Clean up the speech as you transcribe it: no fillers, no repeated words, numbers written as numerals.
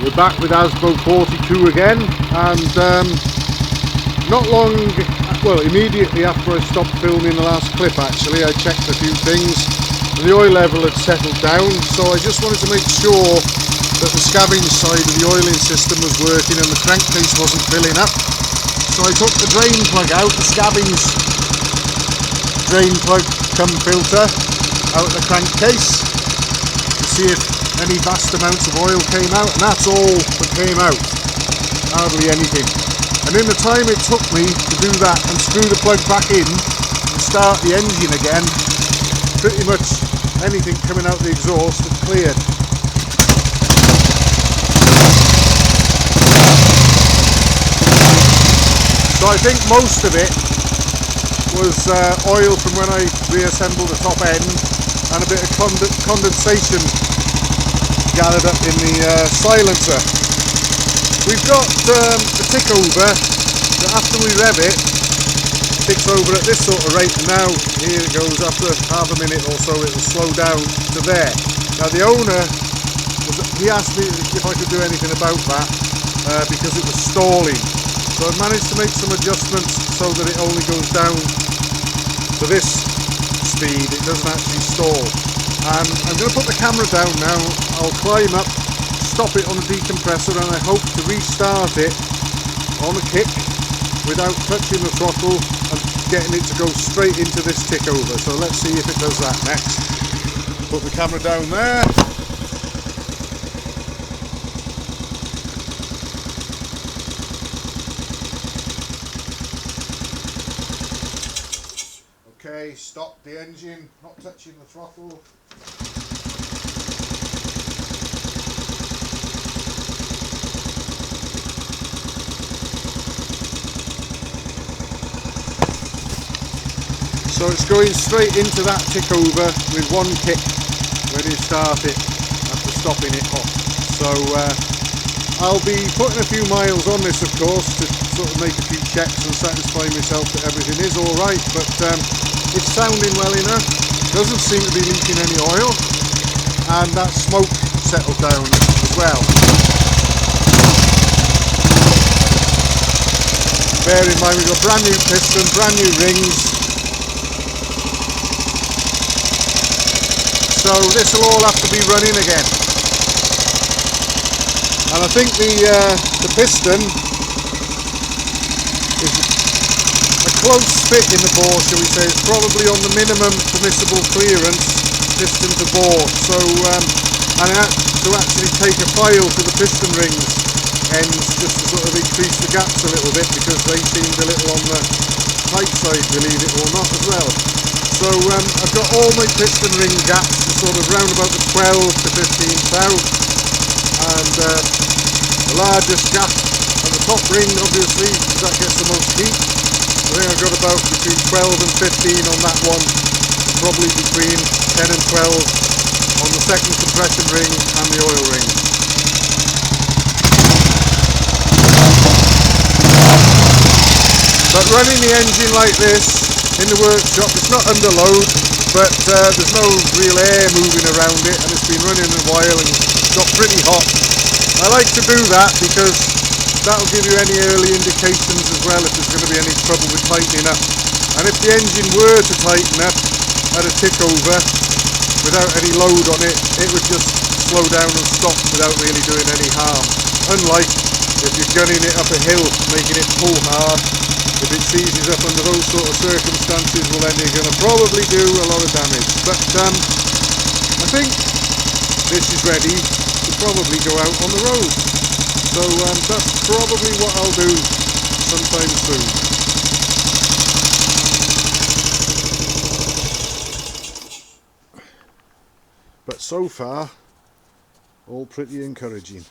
We're back with Asbo 42 again, and not long, well, immediately after I stopped filming the last clip actually, I checked a few things. The oil level had settled down, so I just wanted to make sure that the scavenge side of the oiling system was working and the crankcase wasn't filling up. So I took the drain plug out, the scavenge drain plug cum filter out of the crankcase to see if any vast amounts of oil came out, and that's all that came out, hardly anything. And in the time it took me to do that and screw the plug back in and start the engine again, pretty much anything coming out the exhaust had cleared. So I think most of it was oil from when I reassembled the top end, and a bit of condensation gathered up in the silencer. We've got a tick over that after we rev it, ticks over at this sort of rate, and now here it goes after half a minute or so, it will slow down to there. Now the owner, he asked me if I could do anything about that because it was stalling. So I've managed to make some adjustments so that it only goes down to this speed, it doesn't actually stall. And I'm going to put the camera down now. I'll climb up, stop it on a decompressor, and I hope to restart it on a kick without touching the throttle and getting it to go straight into this tick over. So let's see if it does that next. Put the camera down there. Okay, stop the engine, not touching the throttle. So it's going straight into that tick over with one kick, ready to start it after stopping it off. So I'll be putting a few miles on this, of course, to sort of make a few checks and satisfy myself that everything is alright, but it's sounding well enough, doesn't seem to be leaking any oil, and that smoke settled down as well. Bear in mind we've got brand new piston, brand new rings, so this will all have to be running again. And I think the piston is a close fit in the bore, shall we say. It's probably on the minimum permissible clearance piston to bore. So and I had to actually take a file to the piston rings ends just to sort of increase the gaps a little bit, because they seemed a little on the tight side, believe it or not, as well. So I've got all my piston ring gaps sort of round about the 12 to 15 thou, and the largest gap at the top ring, obviously, because that gets the most heat. I think I've got about between 12 and 15 on that one, and probably between 10 and 12 on the second compression ring and the oil ring. But running the engine like this in the workshop, it's not under load, but there's no real air moving around it, and it's been running a while and got pretty hot. I like to do that because that'll give you any early indications as well if there's going to be any trouble with tightening up. And if the engine were to tighten up at a tick over without any load on it, it would just slow down and stop without really doing any harm. Unlike if you're gunning it up a hill, making it pull hard, if it seizes up under those sort of circumstances, well then you're going to probably do a lot of damage. But I think this is ready to probably go out on the road. So that's probably what I'll do sometime soon. But so far, all pretty encouraging.